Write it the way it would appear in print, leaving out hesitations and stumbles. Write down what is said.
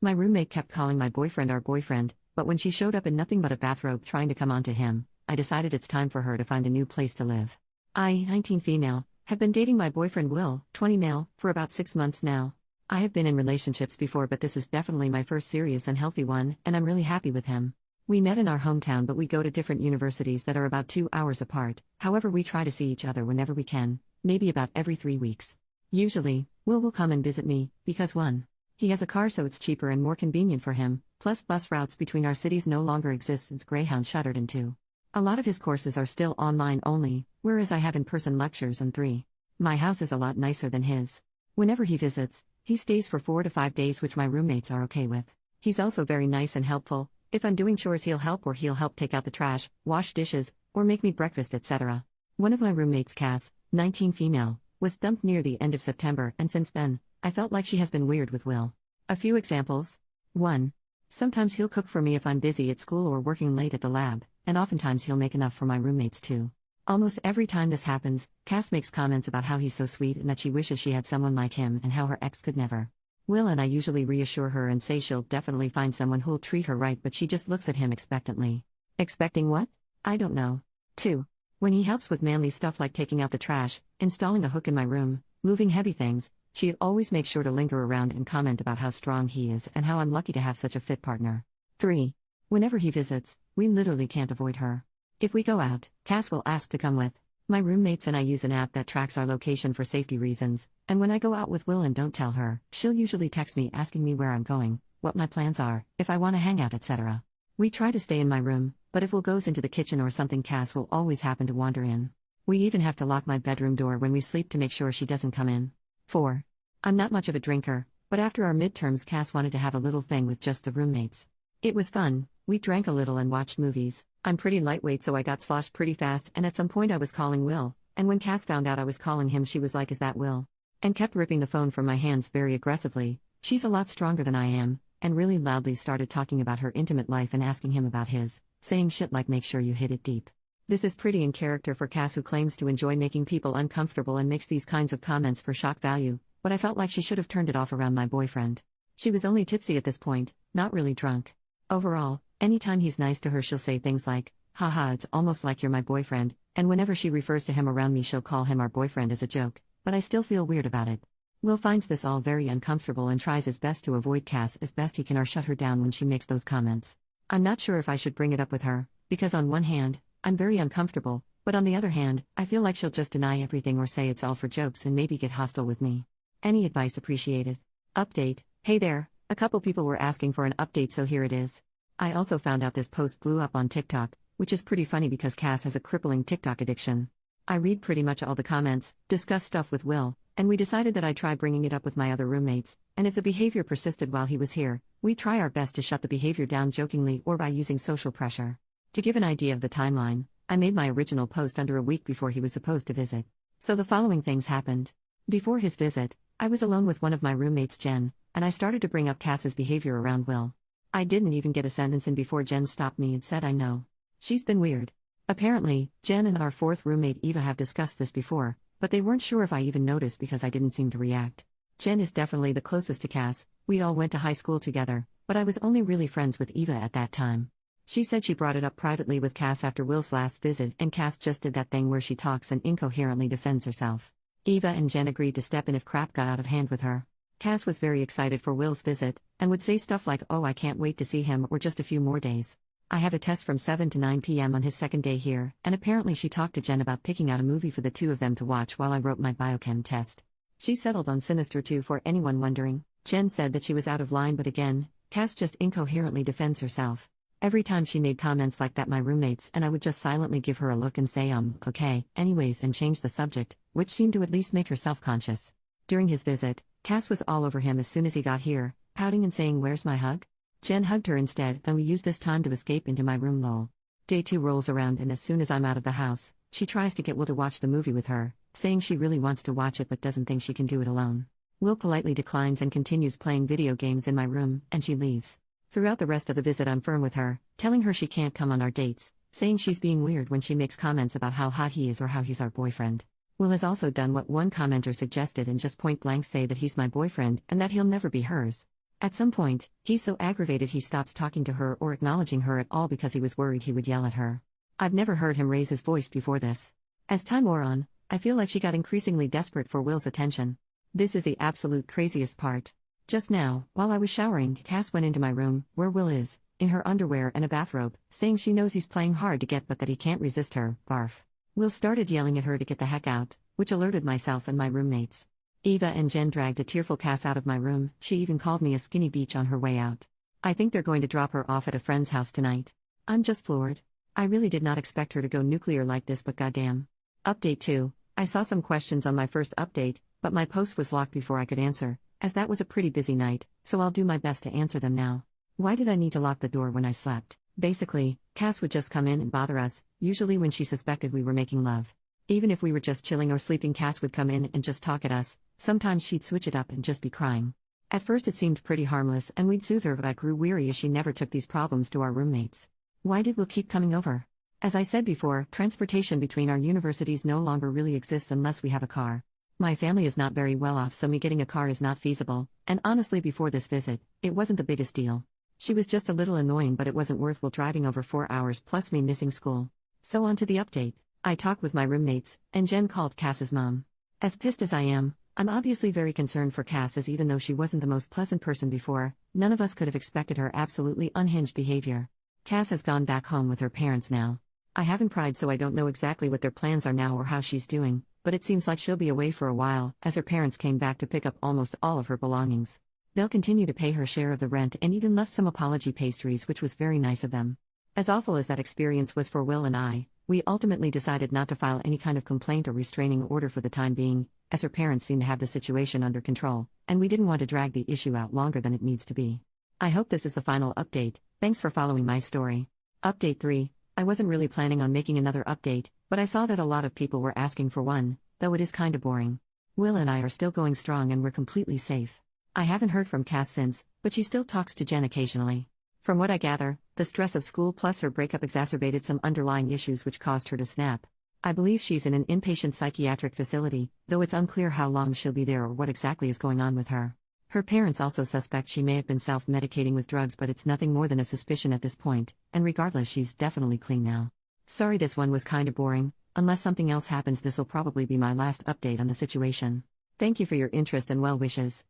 My roommate kept calling my boyfriend our boyfriend, but when she showed up in nothing but a bathrobe trying to come on to him, I decided it's time for her to find a new place to live. I, 19 female, have been dating my boyfriend Will, 20 male, for about 6 months now. I have been in relationships before, but this is definitely my first serious and healthy one, and I'm really happy with him. We met in our hometown, but we go to different universities that are about 2 hours apart. However, we try to see each other whenever we can, maybe about every 3 weeks. Usually, Will come and visit me, because 1. He has a car, so it's cheaper and more convenient for him, plus bus routes between our cities no longer exist since Greyhound shuttered, and 2. A lot of his courses are still online only, whereas I have in-person lectures, and 3. My house is a lot nicer than his. Whenever he visits, he stays for 4 to 5 days, which my roommates are okay with. He's also very nice and helpful. If I'm doing chores, he'll help, or he'll help take out the trash, wash dishes, or make me breakfast, etc. One of my roommates, Cass, 19 female, was dumped near the end of September, and since then, I felt like she has been weird with Will. A few examples. 1. Sometimes he'll cook for me if I'm busy at school or working late at the lab, and oftentimes he'll make enough for my roommates too. Almost every time this happens, Cass makes comments about how he's so sweet and that she wishes she had someone like him and how her ex could never. Will and I usually reassure her and say she'll definitely find someone who'll treat her right, but she just looks at him expectantly. Expecting what? I don't know. 2. When he helps with manly stuff like taking out the trash, installing a hook in my room, moving heavy things, she always makes sure to linger around and comment about how strong he is and how I'm lucky to have such a fit partner. 3. Whenever he visits, we literally can't avoid her. If we go out, Cass will ask to come with. My roommates and I use an app that tracks our location for safety reasons, and when I go out with Will and don't tell her, she'll usually text me asking me where I'm going, what my plans are, if I want to hang out, etc. We try to stay in my room, but if Will goes into the kitchen or something, Cass will always happen to wander in. We even have to lock my bedroom door when we sleep to make sure she doesn't come in. 4. I'm not much of a drinker, but after our midterms, Cass wanted to have a little thing with just the roommates. It was fun. We drank a little and watched movies. I'm pretty lightweight, so I got sloshed pretty fast, and at some point I was calling Will, and when Cass found out I was calling him, she was like, "Is that Will?" and kept ripping the phone from my hands very aggressively. She's a lot stronger than I am, and really loudly started talking about her intimate life and asking him about his, saying shit like, "Make sure you hit it deep." This is pretty in character for Cass, who claims to enjoy making people uncomfortable and makes these kinds of comments for shock value, but I felt like she should have turned it off around my boyfriend. She was only tipsy at this point, not really drunk. Overall, anytime he's nice to her, she'll say things like, "Haha, it's almost like you're my boyfriend," and whenever she refers to him around me, she'll call him our boyfriend as a joke, but I still feel weird about it. Will finds this all very uncomfortable and tries his best to avoid Cass as best he can or shut her down when she makes those comments. I'm not sure if I should bring it up with her, because on one hand, I'm very uncomfortable, but on the other hand, I feel like she'll just deny everything or say it's all for jokes and maybe get hostile with me. Any advice appreciated. Update. Hey there, a couple people were asking for an update, so here it is. I also found out this post blew up on TikTok, which is pretty funny because Cass has a crippling TikTok addiction. I read pretty much all the comments, discuss stuff with Will, and we decided that I'd try bringing it up with my other roommates, and if the behavior persisted while he was here, we'd try our best to shut the behavior down jokingly or by using social pressure. To give an idea of the timeline, I made my original post under a week before he was supposed to visit. So the following things happened. Before his visit, I was alone with one of my roommates, Jen, and I started to bring up Cass's behavior around Will. I didn't even get a sentence in before Jen stopped me and said, "I know. She's been weird." Apparently, Jen and our fourth roommate Eva have discussed this before, but they weren't sure if I even noticed because I didn't seem to react. Jen is definitely the closest to Cass. We all went to high school together, but I was only really friends with Eva at that time. She said she brought it up privately with Cass after Will's last visit, and Cass just did that thing where she talks and incoherently defends herself. Eva and Jen agreed to step in if crap got out of hand with her. Cass was very excited for Will's visit, and would say stuff like, "Oh, I can't wait to see him," or "just a few more days." I have a test from 7 to 9 p.m. on his second day here, and apparently she talked to Jen about picking out a movie for the two of them to watch while I wrote my biochem test. She settled on Sinister 2 for anyone wondering. Jen said that she was out of line, but again, Cass just incoherently defends herself. Every time she made comments like that, my roommates and I would just silently give her a look and say, okay, anyways, and change the subject, which seemed to at least make her self-conscious. During his visit, Cass was all over him as soon as he got here, pouting and saying, "Where's my hug?" Jen hugged her instead, and we used this time to escape into my room. Lol. Day 2 rolls around, and as soon as I'm out of the house, she tries to get Will to watch the movie with her, saying she really wants to watch it but doesn't think she can do it alone. Will politely declines and continues playing video games in my room, and she leaves. Throughout the rest of the visit, I'm firm with her, telling her she can't come on our dates, saying she's being weird when she makes comments about how hot he is or how he's our boyfriend. Will has also done what one commenter suggested and just point blank say that he's my boyfriend and that he'll never be hers. At some point, he's so aggravated he stops talking to her or acknowledging her at all because he was worried he would yell at her. I've never heard him raise his voice before this. As time wore on, I feel like she got increasingly desperate for Will's attention. This is the absolute craziest part. Just now, while I was showering, Cass went into my room, where Will is, in her underwear and a bathrobe, saying she knows he's playing hard to get but that he can't resist her, barf. Will started yelling at her to get the heck out, which alerted myself and my roommates. Eva and Jen dragged a tearful Cass out of my room. She even called me a skinny bitch on her way out. I think they're going to drop her off at a friend's house tonight. I'm just floored. I really did not expect her to go nuclear like this, but goddamn. Update 2. I saw some questions on my first update, but my post was locked before I could answer, as that was a pretty busy night, so I'll do my best to answer them now. Why did I need to lock the door when I slept? Basically, Cass would just come in and bother us, usually when she suspected we were making love. Even if we were just chilling or sleeping, Cass would come in and just talk at us. Sometimes she'd switch it up and just be crying. At first it seemed pretty harmless and we'd soothe her, but I grew weary as she never took these problems to our roommates. Why did Will keep coming over? As I said before, transportation between our universities no longer really exists unless we have a car. My family is not very well off, so me getting a car is not feasible, and honestly before this visit, it wasn't the biggest deal. She was just a little annoying, but it wasn't worth Will driving over 4 hours plus me missing school. So on to the update. I talked with my roommates, and Jen called Cass's mom. As pissed as I am, I'm obviously very concerned for Cass, as even though she wasn't the most pleasant person before, none of us could have expected her absolutely unhinged behavior. Cass has gone back home with her parents now. I haven't pried, so I don't know exactly what their plans are now or how she's doing, but it seems like she'll be away for a while, as her parents came back to pick up almost all of her belongings. They'll continue to pay her share of the rent and even left some apology pastries, which was very nice of them. As awful as that experience was for Will and I, we ultimately decided not to file any kind of complaint or restraining order for the time being, as her parents seemed to have the situation under control, and we didn't want to drag the issue out longer than it needs to be. I hope this is the final update. Thanks for following my story. Update 3. I wasn't really planning on making another update, but I saw that a lot of people were asking for one, though it is kinda boring. Will and I are still going strong and we're completely safe. I haven't heard from Cass since, but she still talks to Jen occasionally. From what I gather, the stress of school plus her breakup exacerbated some underlying issues which caused her to snap. I believe she's in an inpatient psychiatric facility, though it's unclear how long she'll be there or what exactly is going on with her. Her parents also suspect she may have been self-medicating with drugs, but it's nothing more than a suspicion at this point, and regardless, she's definitely clean now. Sorry this one was kinda boring. Unless something else happens, this'll probably be my last update on the situation. Thank you for your interest and well wishes.